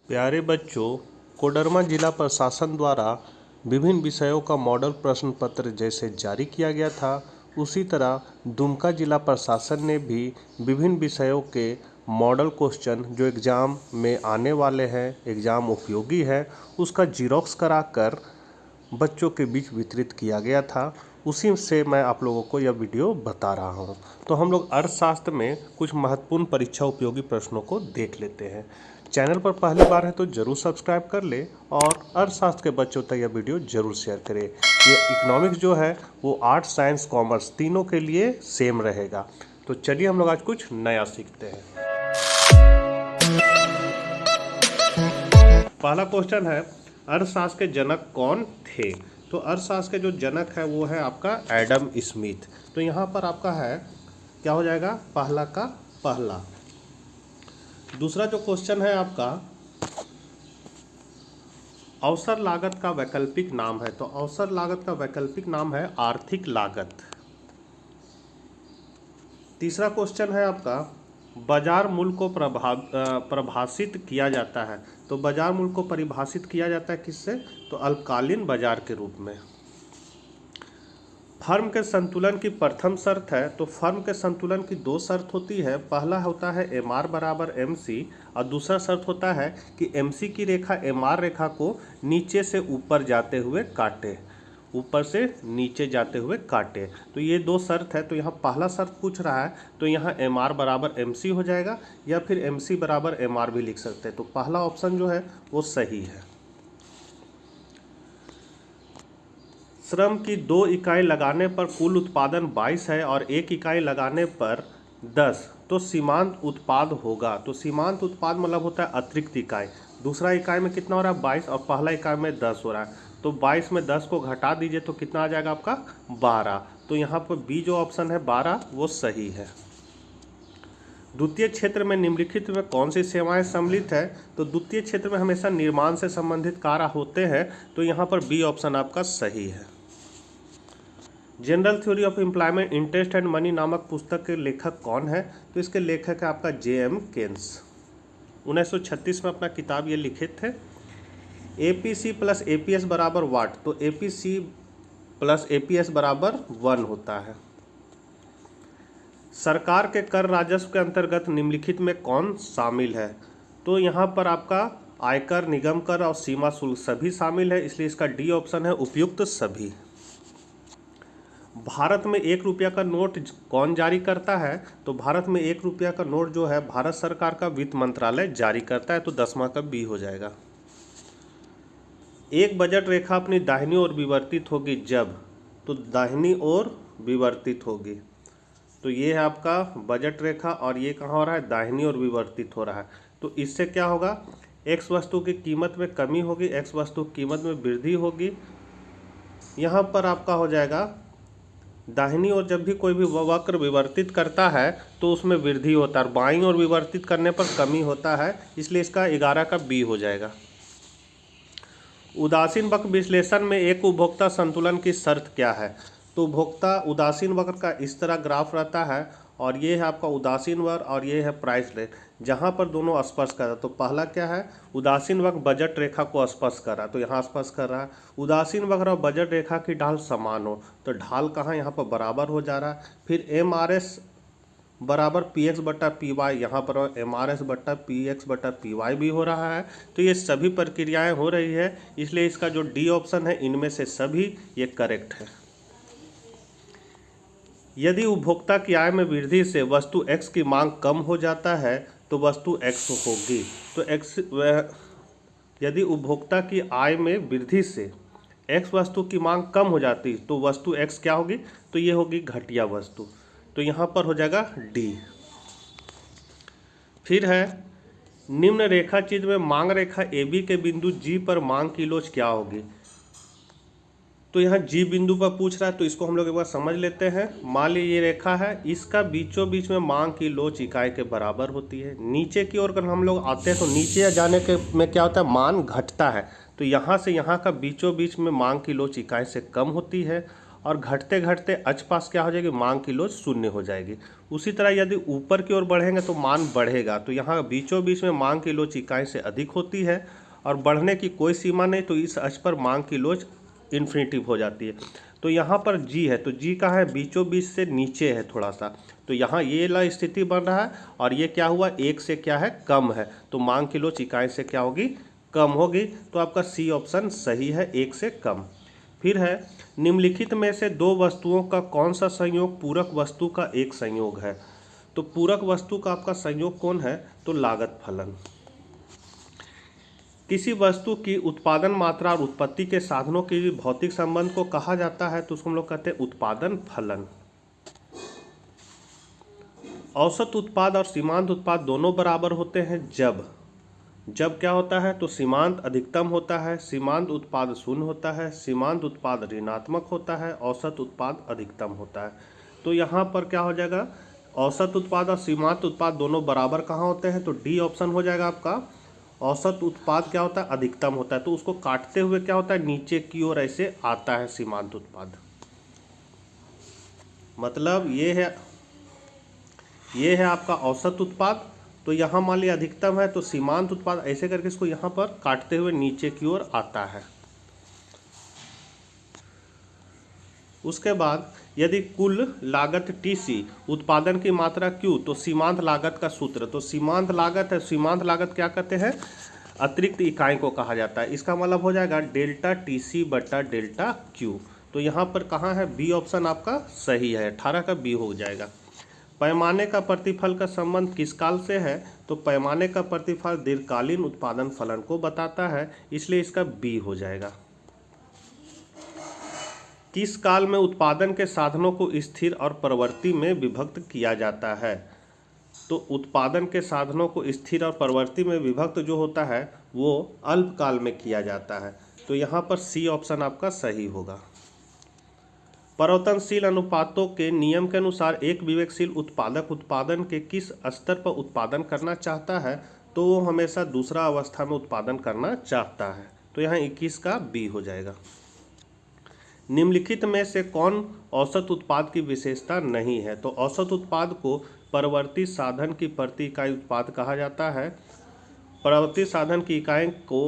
प्यारे बच्चों, कोडरमा जिला प्रशासन द्वारा विभिन्न विषयों का मॉडल प्रश्न पत्र जैसे जारी किया गया था, उसी तरह दुमका जिला प्रशासन ने भी विभिन्न विषयों के मॉडल क्वेश्चन जो एग्ज़ाम में आने वाले हैं, एग्ज़ाम उपयोगी है, उसका जीरोक्स कराकर बच्चों के बीच वितरित किया गया था। उसी से मैं आप लोगों को यह वीडियो बता रहा हूं। तो हम लोग अर्थशास्त्र में कुछ महत्वपूर्ण परीक्षा उपयोगी प्रश्नों को देख लेते हैं। चैनल पर पहली बार है तो जरूर सब्सक्राइब कर ले और अर्थशास्त्र के बच्चों तक यह वीडियो जरूर शेयर करें। ये इकोनॉमिक्स जो है वो आर्ट्स, साइंस, कॉमर्स तीनों के लिए सेम रहेगा। तो चलिए हम लोग आज कुछ नया सीखते हैं। पहला क्वेश्चन है, अर्थशास्त्र के जनक कौन थे? तो अर्थशास्त्र के जो जनक है वो है आपका एडम स्मिथ। तो यहाँ पर आपका है क्या हो जाएगा, पहला का पहला। दूसरा जो क्वेश्चन है आपका, अवसर लागत का वैकल्पिक नाम है। तो अवसर लागत का वैकल्पिक नाम है आर्थिक लागत। तीसरा क्वेश्चन है आपका, बाजार मूल्य को परिभाषित किया जाता है। तो बाजार मूल्य को परिभाषित किया जाता है किससे? तो अल्पकालीन बाजार के रूप में। फर्म के संतुलन की प्रथम शर्त है। तो फर्म के संतुलन की दो शर्त होती है। पहला होता है MR बराबर MC और दूसरा शर्त होता है कि MC की रेखा MR रेखा को नीचे से ऊपर जाते हुए काटे, ऊपर से नीचे जाते हुए काटे। तो ये दो शर्त है। तो यहाँ पहला शर्त पूछ रहा है, तो यहाँ MR बराबर MC हो जाएगा या फिर MC बराबर MR भी लिख सकते हैं। तो पहला ऑप्शन जो है वो सही है। श्रम की 2 इकाई लगाने पर कुल उत्पादन 22 है और 1 इकाई लगाने पर 10, तो सीमांत उत्पाद होगा। तो सीमांत उत्पाद मतलब होता है अतिरिक्त इकाई। दूसरा इकाई में कितना हो रहा है 22 और पहला इकाई में 10 हो रहा है। तो 22 में 10 को घटा दीजिए तो कितना आ जाएगा आपका 12। तो यहाँ पर बी जो ऑप्शन है 12 वो सही है। द्वितीय क्षेत्र में निम्नलिखित में कौन सी सेवाएं सम्मिलित है? तो द्वितीय क्षेत्र में हमेशा निर्माण से संबंधित कार्य होते हैं। तो यहाँ पर बी ऑप्शन आपका सही है। General theory of employment, interest and money नामक पुस्तक के लेखक कौन है? तो इसके लेखक है आपका JM केन्स। 1936 में अपना किताब ये लिखे थे। APC प्लस APS बराबर वाट? तो APC प्लस APS बराबर 1 होता है। सरकार के कर राजस्व के अंतर्गत निम्नलिखित में कौन शामिल है? तो यहाँ पर आपका आयकर, निगम कर और सीमा शुल्क सभी शामिल है, इसलिए इसका डी ऑप्शन है उपयुक्त सभी। भारत में 1 रुपया का नोट कौन जारी करता है? तो भारत में 1 रुपया का नोट जो है भारत सरकार का वित्त मंत्रालय जारी करता है। तो 10वां का बी हो जाएगा। एक बजट रेखा अपनी दाहिनी ओर विवर्तित होगी जब? तो दाहिनी ओर विवर्तित होगी। तो ये है आपका बजट रेखा और ये कहाँ हो रहा है? दाहिनी ओर विवर्तित हो रहा है। तो इससे क्या होगा? एक्स वस्तु की कीमत में कमी होगी, एक्स वस्तु की कीमत में वृद्धि होगी। यहाँ पर आपका हो जाएगा दाहिनी ओर जब भी कोई भी वक्र विवर्तित करता है तो उसमें वृद्धि होता है, बाईं ओर विवर्तित करने पर कमी होता है, इसलिए इसका 11 का बी हो जाएगा। उदासीन वक्र विश्लेषण में एक उपभोक्ता संतुलन की शर्त क्या है? तो उपभोक्ता उदासीन वक्र का इस तरह ग्राफ रहता है और ये है आपका उदासीन वक्र और ये है प्राइस रेट, जहाँ पर दोनों स्पर्श कर रहा है। तो पहला क्या है? उदासीन वक्र बजट रेखा को स्पर्श कर रहा है, तो यहाँ स्पर्श कर रहा है। उदासीन वक्र और बजट रेखा की ढाल समान हो, तो ढाल कहाँ यहाँ पर बराबर हो जा रहा है। फिर MRS बराबर PX बट्टा PY, यहाँ पर MRS बट्टा PX बट्टा PY भी हो रहा है। तो ये सभी प्रक्रियाएँ हो रही है, इसलिए इसका जो डी ऑप्शन है इनमें से सभी ये करेक्ट है। यदि उपभोक्ता की आय में वृद्धि से वस्तु X की मांग कम हो जाता है तो वस्तु X होगी। तो यदि उपभोक्ता की आय में वृद्धि से X वस्तु की मांग कम हो जाती तो वस्तु X क्या होगी? तो ये होगी घटिया वस्तु। तो यहाँ पर हो जाएगा डी। फिर है निम्न रेखा चित्र में मांग रेखा AB के बिंदु G पर मांग की लोच क्या होगी? तो यहाँ G बिंदु पर पूछ रहा है, तो इसको हम लोग एक बार समझ लेते हैं। मान लीजिए ये रेखा है, इसका बीचों बीच में मांग की लोच इकाई के बराबर होती है। नीचे की ओर अगर हम लोग आते हैं तो नीचे जाने के में क्या होता है? मान घटता है। तो यहाँ से यहाँ का बीचों बीच में मांग की लोच इकाई से कम होती है और घटते घटते आसपास क्या हो जाएगी? मांग की लोच 0 हो जाएगी। उसी तरह यदि ऊपर की ओर बढ़ेंगे तो मान बढ़ेगा। तो यहाँ बीचों बीच में मांग की लोच इकाई से अधिक होती है और बढ़ने की कोई सीमा नहीं, तो इस अक्ष पर मांग की लोच इन्फिनिटिव हो जाती है। तो यहाँ पर जी है, तो जी कहाँ है, बीचों बीच से नीचे है थोड़ा सा, तो यहाँ ये ला स्थिति बन रहा है और ये क्या हुआ, एक से क्या है, कम है, तो मांग की लोच इकाई से क्या होगी, कम होगी। तो आपका सी ऑप्शन सही है, एक से कम। फिर है निम्नलिखित में से दो वस्तुओं का कौन सा संयोग पूरक वस्तु का एक संयोग है। तो पूरक वस्तु का आपका संयोग कौन है, तो लागत फलन। किसी वस्तु की उत्पादन मात्रा और उत्पत्ति के साधनों के भौतिक संबंध को कहा जाता है, तो उसको हम लोग कहते हैं उत्पादन फलन। औसत उत्पाद और सीमांत उत्पाद दोनों बराबर होते हैं जब क्या होता है, तो सीमांत अधिकतम होता है, सीमांत उत्पाद शून्य होता है, सीमांत उत्पाद ऋणात्मक होता है, औसत उत्पाद अधिकतम होता है। तो यहाँ पर क्या हो जाएगा, औसत उत्पाद और सीमांत उत्पाद दोनों बराबर कहाँ होते हैं, तो डी ऑप्शन हो जाएगा आपका। औसत उत्पाद क्या होता है, अधिकतम होता है, तो उसको काटते हुए क्या होता है, नीचे की ओर ऐसे आता है सीमांत उत्पाद। मतलब ये है आपका औसत उत्पाद, तो यहाँ मान लिया अधिकतम है, तो सीमांत उत्पाद ऐसे करके इसको यहाँ पर काटते हुए नीचे की ओर आता है। उसके बाद यदि कुल लागत TC उत्पादन की मात्रा Q, तो सीमांत लागत का सूत्र, तो सीमांत लागत है, सीमांत लागत क्या कहते हैं, अतिरिक्त इकाई को कहा जाता है। इसका मतलब हो जाएगा डेल्टा TC बटा डेल्टा Q। तो यहाँ पर कहाँ है, बी ऑप्शन आपका सही है, 18 का बी हो जाएगा। पैमाने का प्रतिफल का संबंध किस काल से है, तो पैमाने का प्रतिफल दीर्घकालीन उत्पादन फलन को बताता है, इसलिए इसका बी हो जाएगा। किस काल में उत्पादन के साधनों को स्थिर और प्रवृत्ति में विभक्त किया जाता है, तो उत्पादन के साधनों को स्थिर और प्रवृत्ति में विभक्त जो होता है वो अल्पकाल में किया जाता है। तो यहाँ पर सी ऑप्शन आपका सही होगा। परिवर्तनशील अनुपातों के नियम के अनुसार एक विवेकशील उत्पादक उत्पादन के किस स्तर पर उत्पादन करना चाहता है, तो वो हमेशा दूसरा अवस्था में उत्पादन करना चाहता है। तो यहाँ 21 का बी हो जाएगा। निम्नलिखित में से कौन औसत उत्पाद की विशेषता नहीं है, तो औसत उत्पाद को परवर्ती साधन की प्रति इकाई उत्पाद कहा जाता है। परवर्ती साधन की इकाई को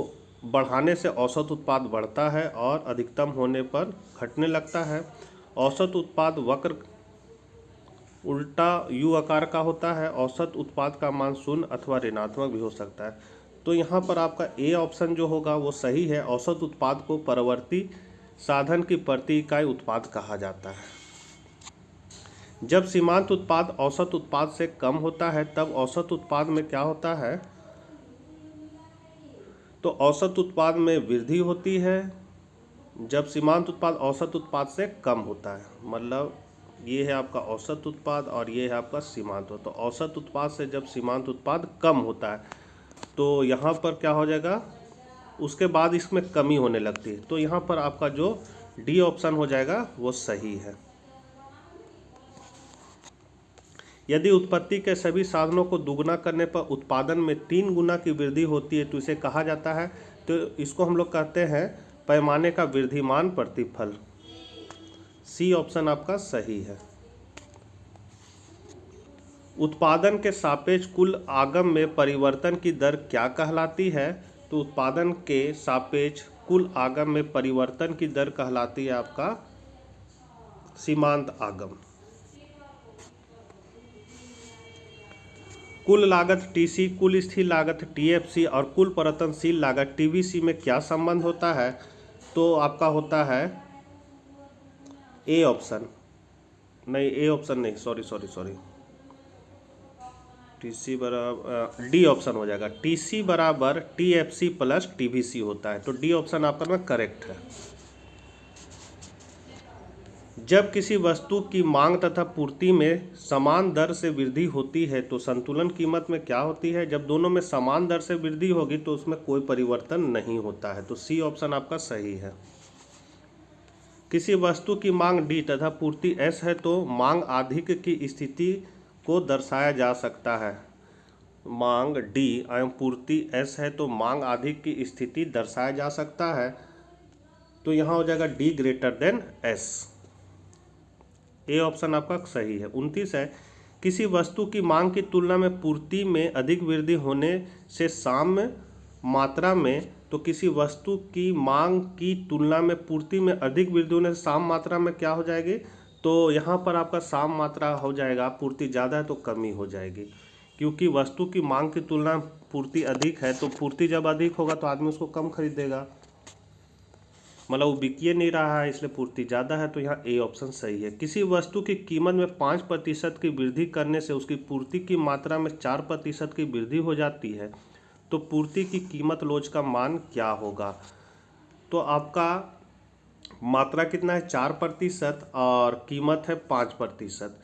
बढ़ाने से औसत उत्पाद बढ़ता है और अधिकतम होने पर घटने लगता है। औसत उत्पाद वक्र उल्टा यू आकार का होता है। औसत उत्पाद का मान शून्य अथवा ऋणात्मक भी हो सकता है। तो यहाँ पर आपका ए ऑप्शन जो होगा वो सही है। औसत उत्पाद को परवर्ती साधन की प्रति इकाई उत्पाद कहा जाता है। जब सीमांत उत्पाद औसत उत्पाद से कम होता है तब औसत उत्पाद में क्या होता है, तो औसत उत्पाद में वृद्धि होती है जब सीमांत उत्पाद औसत उत्पाद से कम होता है। मतलब ये है आपका औसत उत्पाद और ये है आपका सीमांत। तो औसत उत्पाद से जब सीमांत उत्पाद कम होता है तो यहाँ पर क्या हो जाएगा, उसके बाद इसमें कमी होने लगती है। तो यहाँ पर आपका जो डी ऑप्शन हो जाएगा वो सही है। यदि उत्पत्ति के सभी साधनों को दुगुना करने पर उत्पादन में 3 गुना की वृद्धि होती है तो इसे कहा जाता है, तो इसको हम लोग कहते हैं पैमाने का वृद्धिमान प्रतिफल। सी ऑप्शन आपका सही है। उत्पादन के सापेक्ष कुल आगम में परिवर्तन की दर क्या कहलाती है, तो उत्पादन के सापेक्ष कुल आगम में परिवर्तन की दर कहलाती है आपका सीमांत आगम। कुल लागत TC, कुल स्थिर लागत TFC और कुल परिवर्तनशील लागत TVC में क्या संबंध होता है, तो आपका होता है ए ऑप्शन, नहीं ए ऑप्शन नहीं, सॉरी TC बराबर डी ऑप्शन हो जाएगा। TC बराबर TFC प्लस TVC होता है, तो डी ऑप्शन आपका में करेक्ट है। जब किसी वस्तु की मांग तथा पूर्ति में समान दर से वृद्धि होती है तो संतुलन कीमत में क्या होती है, जब दोनों में समान दर से वृद्धि होगी तो उसमें कोई परिवर्तन नहीं होता है। तो सी ऑप्शन आपका सही है। किसी वस्तु की मांग D तथा पूर्ति S है तो मांग अधिक की स्थिति को दर्शाया जा सकता है। मांग D एवं पूर्ति S है तो मांग अधिक की स्थिति दर्शाया जा सकता है। तो यहाँ हो जाएगा D greater than S। A option आपका सही है। 29 है किसी वस्तु की मांग की तुलना में पूर्ति में अधिक वृद्धि होने से साम्य मात्रा में, तो किसी वस्तु की मांग की तुलना में पूर्ति में अधिक वृद्धि होने से साम मात्रा में क्या हो जाएगी, तो यहाँ पर आपका साम मात्रा हो जाएगा, पूर्ति ज़्यादा है तो कमी हो जाएगी, क्योंकि वस्तु की मांग की तुलना में पूर्ति अधिक है, तो पूर्ति जब अधिक होगा तो आदमी उसको कम खरीदेगा, मतलब वो बिकिए नहीं रहा है, इसलिए पूर्ति ज़्यादा है, तो यहाँ ए ऑप्शन सही है। किसी वस्तु की कीमत में 5% की वृद्धि करने से उसकी पूर्ति की मात्रा में 4% की वृद्धि हो जाती है, तो पूर्ति की कीमत लोच का मान क्या होगा। तो आपका मात्रा कितना है 4% और कीमत है 5%,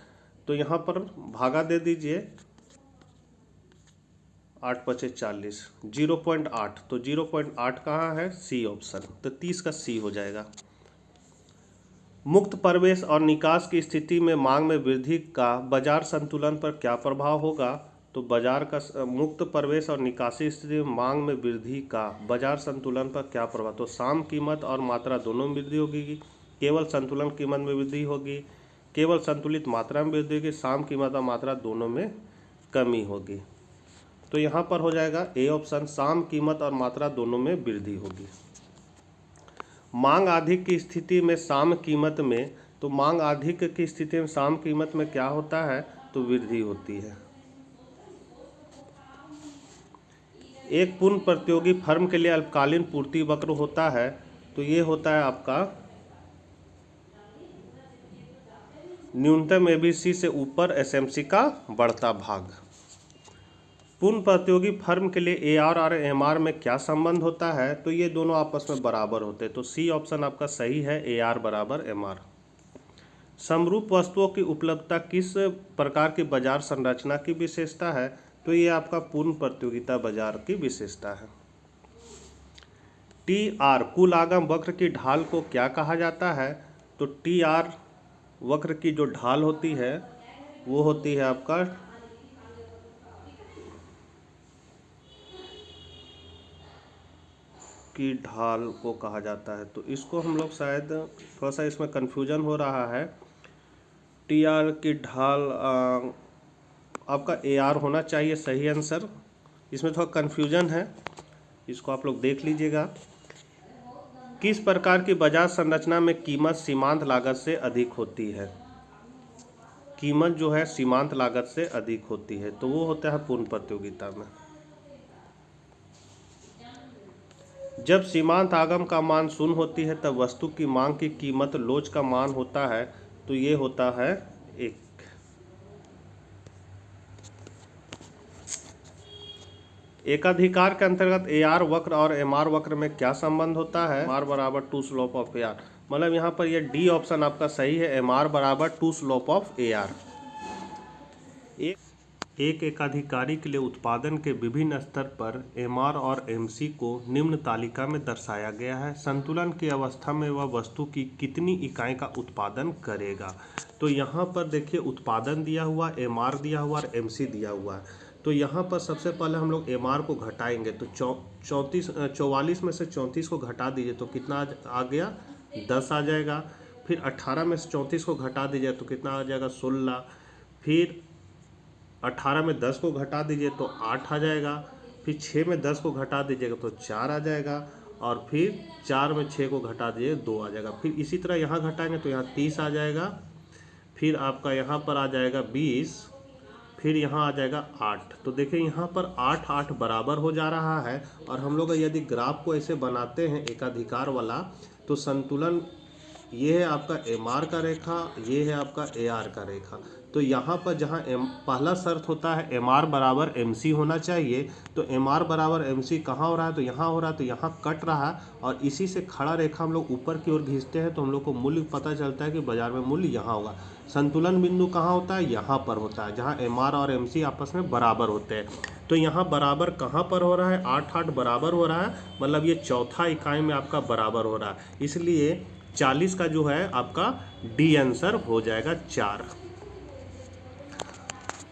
तो यहाँ पर भागा दे दीजिए 8×5=40, 0.8, तो 0.8 कहाँ है, सी ऑप्शन, तो 30 का सी हो जाएगा। मुक्त प्रवेश और निकास की स्थिति में मांग में वृद्धि का बाजार संतुलन पर क्या प्रभाव होगा, तो बाजार का मुक्त प्रवेश और निकासी स्थिति में मांग में वृद्धि का बाजार संतुलन पर क्या प्रभाव, तो साम कीमत और मात्रा दोनों में वृद्धि होगी, केवल संतुलन कीमत में वृद्धि होगी, केवल संतुलित मात्रा में वृद्धि होगी, साम कीमत और मात्रा दोनों में कमी होगी। तो यहाँ पर हो जाएगा ए ऑप्शन, साम कीमत और मात्रा दोनों में वृद्धि होगी। मांग अधिक की स्थिति में साम कीमत में, तो मांग अधिक की स्थिति में साम कीमत में क्या होता है, तो वृद्धि होती है। एक पूर्ण प्रतियोगी फर्म के लिए अल्पकालीन पूर्ति वक्र होता है, तो ये होता है आपका न्यूनतम एबीसी से ऊपर एसएमसी का बढ़ता भाग। पूर्ण प्रतियोगी फर्म के लिए एआर और एमआर में क्या संबंध होता है, तो ये दोनों आपस में बराबर होते हैं, तो सी ऑप्शन आपका सही है, एआर बराबर एमआर। समरूप वस्तुओं की उपलब्धता किस प्रकार की बाजार संरचना की विशेषता है, तो ये आपका पूर्ण प्रतियोगिता बाजार की विशेषता है। टी आर कुल आगम वक्र की ढाल को क्या कहा जाता है, तो टी आर वक्र की जो ढाल होती है वो होती है आपका की ढाल को कहा जाता है, तो इसको हम लोग शायद थोड़ा सा इसमें कन्फ्यूजन हो रहा है। टी आर की ढाल आपका ए आर होना चाहिए सही आंसर, इसमें थोड़ा कन्फ्यूजन है, इसको आप लोग देख लीजिएगा। किस प्रकार की बाजार संरचना में कीमत सीमांत लागत से अधिक होती है, कीमत जो है सीमांत लागत से अधिक होती है, तो वो होता है पूर्ण प्रतियोगिता में। जब सीमांत आगम का मान शून्य होती है तब वस्तु की मांग की कीमत लोच का मान होता है, तो ये होता है 1। एकाधिकार के अंतर्गत एआर वक्र और एमआर वक्र में क्या संबंध होता है, एमआर बराबर 2 स्लोप ऑफ एआर, मतलब यहाँ पर ये डी ऑप्शन आपका सही है, एमआर बराबर 2 स्लोप ऑफ एआर। एक एकाधिकारी के लिए उत्पादन के विभिन्न स्तर पर एमआर और एमसी को निम्न तालिका में दर्शाया गया है। संतुलन की अवस्था में वह वस्तु की कितनी इकाई का उत्पादन करेगा, तो यहाँ पर देखिए उत्पादन दिया हुआ, एमआर दिया हुआ और एमसी दिया हुआ है, तो यहाँ पर सबसे पहले हम लोग एमआर को घटाएंगे, तो 44 में से 34 को घटा दीजिए तो कितना आ गया, 10 आ जाएगा। फिर 18 में से 34 को घटा दीजिए तो कितना आ जाएगा, 16। फिर 18 में 10 को घटा दीजिए तो 8 आ जाएगा। फिर 6 में 10 को घटा दीजिएगा तो 4 आ जाएगा, और फिर 4 में 6 को घटा दीजिए 2 आ जाएगा। फिर इसी तरह यहाँ घटाएंगे तो यहाँ 30 आ जाएगा। फिर आपका यहाँ पर आ जाएगा 20, फिर यहाँ आ जाएगा 8। तो देखिए यहाँ पर 8 8 बराबर हो जा रहा है, और हम लोग यदि ग्राफ को ऐसे बनाते हैं एकाधिकार वाला, तो संतुलन ये है आपका एमआर का रेखा, ये है आपका एआर का रेखा। तो यहाँ पर जहाँ पहला शर्त होता है एमआर बराबर एमसी होना चाहिए, तो एमआर बराबर एमसी कहाँ हो रहा है, तो यहाँ हो रहा है, तो यहाँ कट रहा है, और इसी से खड़ा रेखा हम लोग ऊपर की ओर खींचते हैं तो हम लोग को मूल्य पता चलता है कि बाजार में मूल्य यहाँ होगा। संतुलन बिंदु कहाँ होता है, यहाँ पर होता है, जहाँ एमआर और एमसी आपस में बराबर होते हैं। तो यहाँ बराबर कहाँ पर हो रहा है, 8 8 बराबर हो रहा है, मतलब ये चौथा इकाई में आपका बराबर हो रहा है, इसलिए 40 का जो है आपका डी आंसर हो जाएगा 4।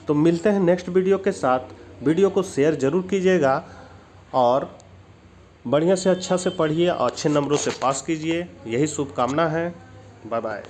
तो मिलते हैं नेक्स्ट वीडियो के साथ। वीडियो को शेयर जरूर कीजिएगा और बढ़िया से अच्छा से पढ़िए और अच्छे नंबरों से पास कीजिए, यही शुभकामना है। Bye bye.